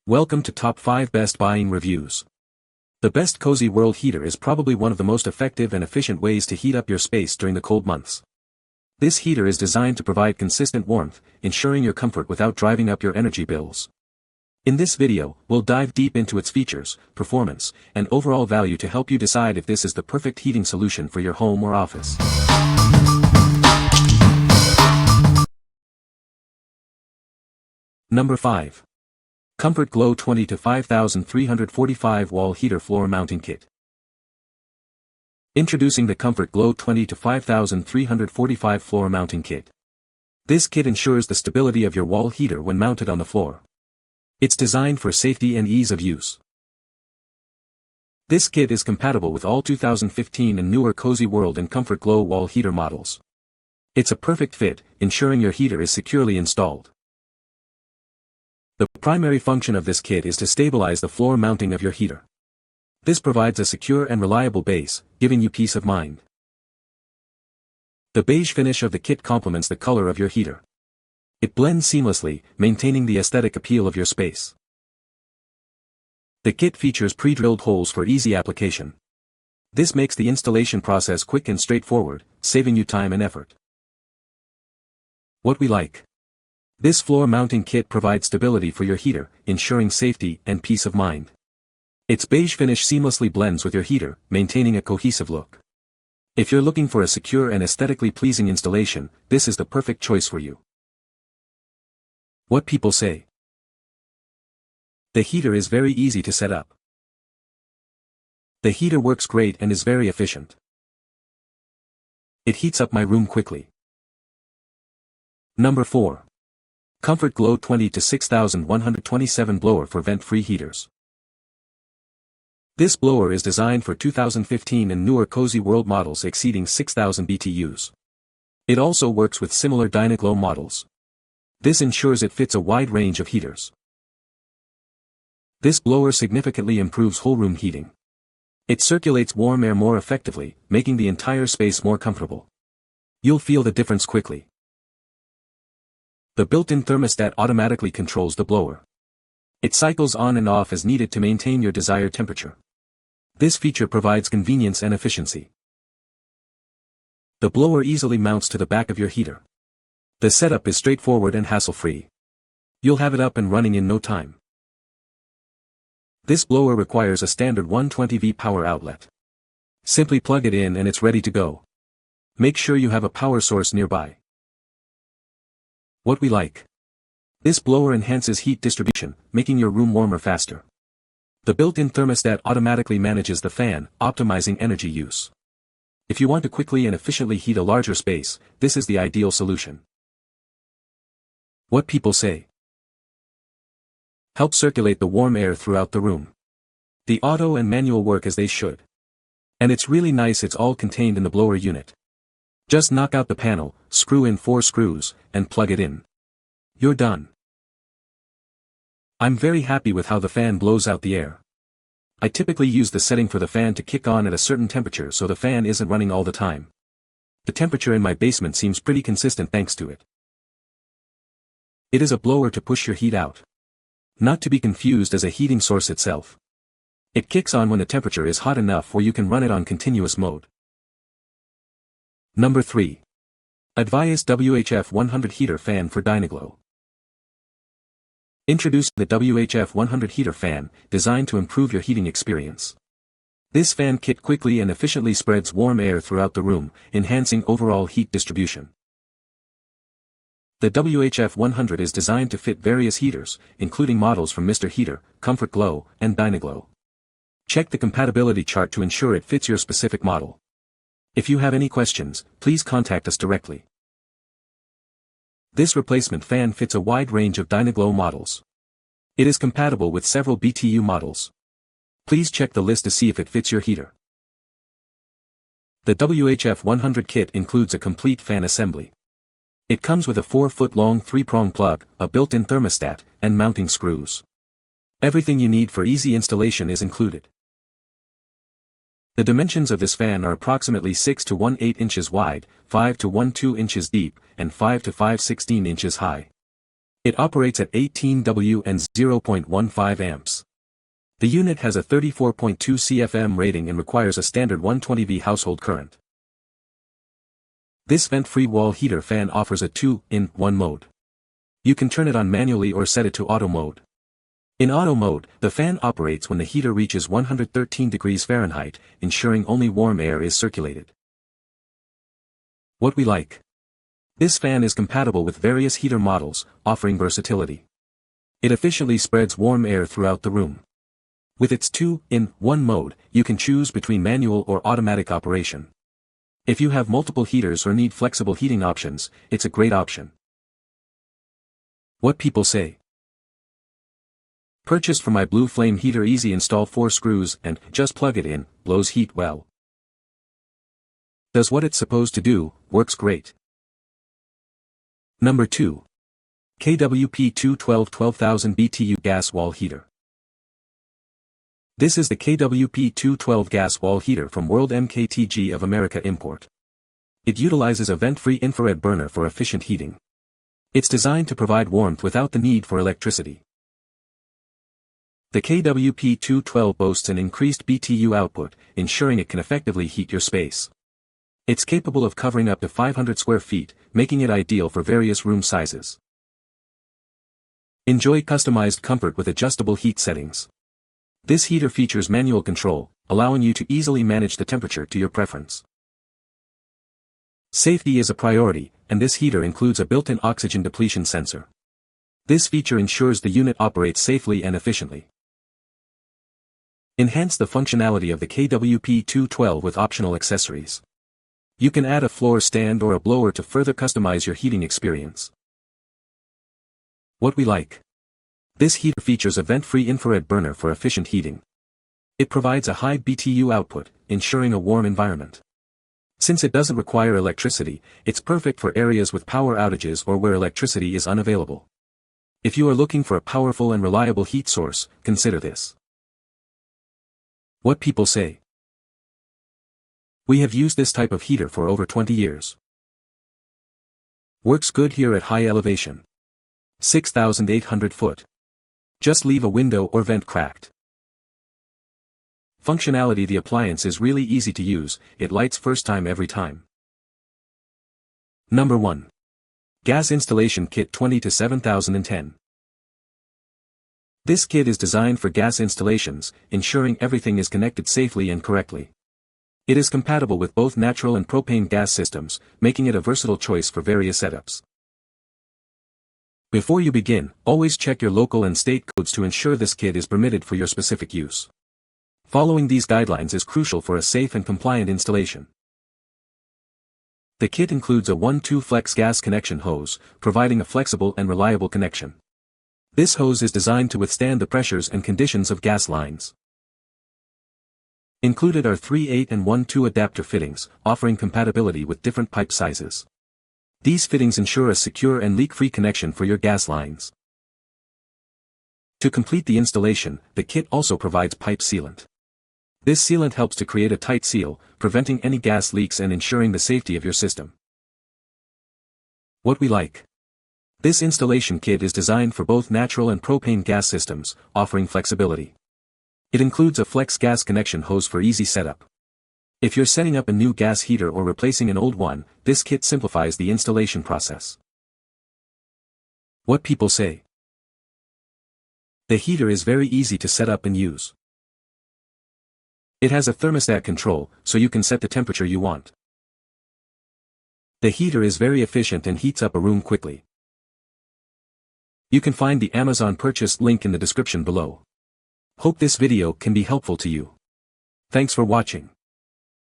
Welcome to Top 5 Best Buying Reviews. The best Kozy World Heater is probably one of the most effective and efficient ways to heat up your space during the cold months. This heater is designed to provide consistent warmth, ensuring your comfort without driving up your energy bills. In this video, we'll dive deep into its features, performance, and overall value to help you decide if this is the perfect heating solution for your home or office. Number 5. Comfort-Glo 20 to 5345 Wall Heater Floor Mounting Kit. Introducing the Comfort-Glo 20 to 5345 Floor Mounting Kit. This kit ensures the stability of your wall heater when mounted on the floor. It's designed for safety and ease of use. This kit is compatible with all 2015 and newer Kozy World and Comfort-Glo wall heater models. It's a perfect fit, ensuring your heater is securely installed. The primary function of this kit is to stabilize the floor mounting of your heater. This provides a secure and reliable base, giving you peace of mind. The beige finish of the kit complements the color of your heater. It blends seamlessly, maintaining the aesthetic appeal of your space. The kit features pre-drilled holes for easy application. This makes the installation process quick and straightforward, saving you time and effort. What we like. This floor mounting kit provides stability for your heater, ensuring safety and peace of mind. Its beige finish seamlessly blends with your heater, maintaining a cohesive look. If you're looking for a secure and aesthetically pleasing installation, this is the perfect choice for you. What people say. The heater is very easy to set up. The heater works great and is very efficient. It heats up my room quickly. Number 4. Comfort-Glo 20 to 6127 Blower for Vent-Free Heaters. This blower is designed for 2015 and newer Kozy World models exceeding 6000 BTUs. It also works with similar Dyna-Glo models. This ensures it fits a wide range of heaters. This blower significantly improves whole room heating. It circulates warm air more effectively, making the entire space more comfortable. You'll feel the difference quickly. The built-in thermostat automatically controls the blower. It cycles on and off as needed to maintain your desired temperature. This feature provides convenience and efficiency. The blower easily mounts to the back of your heater. The setup is straightforward and hassle-free. You'll have it up and running in no time. This blower requires a standard 120V power outlet. Simply plug it in and it's ready to go. Make sure you have a power source nearby. What we like. This blower enhances heat distribution, making your room warmer faster. The built-in thermostat automatically manages the fan, optimizing energy use. If you want to quickly and efficiently heat a larger space, this is the ideal solution. What people say. Help circulate the warm air throughout the room. The auto and manual work as they should. And it's really nice it's all contained in the blower unit. Just knock out the panel, screw in 4 screws, and plug it in. You're done. I'm very happy with how the fan blows out the air. I typically use the setting for the fan to kick on at a certain temperature so the fan isn't running all the time. The temperature in my basement seems pretty consistent thanks to it. It is a blower to push your heat out. Not to be confused as a heating source itself. It kicks on when the temperature is hot enough where you can run it on continuous mode. Number 3. Adviace WHF 100 Heater Fan for Dyna-Glo. Introducing the WHF 100 Heater Fan, designed to improve your heating experience. This fan kit quickly and efficiently spreads warm air throughout the room, enhancing overall heat distribution. The WHF 100 is designed to fit various heaters, including models from Mr. Heater, Comfort-Glo, and Dyna-Glo. Check the compatibility chart to ensure it fits your specific model. If you have any questions, please contact us directly. This replacement fan fits a wide range of Dyna-Glo models. It is compatible with several BTU models. Please check the list to see if it fits your heater. The WHF 100 kit includes a complete fan assembly. It comes with a 4-foot-long 3-prong plug, a built-in thermostat, and mounting screws. Everything you need for easy installation is included. The dimensions of this fan are approximately 6 to 1/8 inches wide, 5 to 1/2 inches deep, and 5 to 5/16 inches high. It operates at 18 W and 0.15 amps. The unit has a 34.2 CFM rating and requires a standard 120V household current. This vent-free wall heater fan offers a 2-in-1 mode. You can turn it on manually or set it to auto mode. In auto mode, the fan operates when the heater reaches 113 degrees Fahrenheit, ensuring only warm air is circulated. What we like. This fan is compatible with various heater models, offering versatility. It efficiently spreads warm air throughout the room. With its 2-in-1 mode, you can choose between manual or automatic operation. If you have multiple heaters or need flexible heating options, it's a great option. What people say. Purchased for my blue flame heater, easy install, 4 screws and just plug it in, blows heat well. Does what it's supposed to do, works great. Number 2. KWP 212 12,000 BTU gas wall heater. This is the KWP 212 gas wall heater from World MKTG of America import. It utilizes a vent-free infrared burner for efficient heating. It's designed to provide warmth without the need for electricity. The KWP 212 boasts an increased BTU output, ensuring it can effectively heat your space. It's capable of covering up to 500 square feet, making it ideal for various room sizes. Enjoy customized comfort with adjustable heat settings. This heater features manual control, allowing you to easily manage the temperature to your preference. Safety is a priority, and this heater includes a built-in oxygen depletion sensor. This feature ensures the unit operates safely and efficiently. Enhance the functionality of the KWP 212 with optional accessories. You can add a floor stand or a blower to further customize your heating experience. What we like. This heater features a vent-free infrared burner for efficient heating. It provides a high BTU output, ensuring a warm environment. Since it doesn't require electricity, it's perfect for areas with power outages or where electricity is unavailable. If you are looking for a powerful and reliable heat source, consider this. What people say. We have used this type of heater for over 20 years. Works good here at high elevation. 6,800 foot. Just leave a window or vent cracked. Functionality. The appliance is really easy to use, it lights first time every time. Number 1. Gas Installation Kit 20-7010. This kit is designed for gas installations, ensuring everything is connected safely and correctly. It is compatible with both natural and propane gas systems, making it a versatile choice for various setups. Before you begin, always check your local and state codes to ensure this kit is permitted for your specific use. Following these guidelines is crucial for a safe and compliant installation. The kit includes a 1-2 flex gas connection hose, providing a flexible and reliable connection. This hose is designed to withstand the pressures and conditions of gas lines. Included are 3/8 and 1/2 adapter fittings, offering compatibility with different pipe sizes. These fittings ensure a secure and leak-free connection for your gas lines. To complete the installation, the kit also provides pipe sealant. This sealant helps to create a tight seal, preventing any gas leaks and ensuring the safety of your system. What we like. This installation kit is designed for both natural and propane gas systems, offering flexibility. It includes a flex gas connection hose for easy setup. If you're setting up a new gas heater or replacing an old one, this kit simplifies the installation process. What people say. The heater is very easy to set up and use. It has a thermostat control, so you can set the temperature you want. The heater is very efficient and heats up a room quickly. You can find the Amazon purchase link in the description below. Hope this video can be helpful to you. Thanks for watching.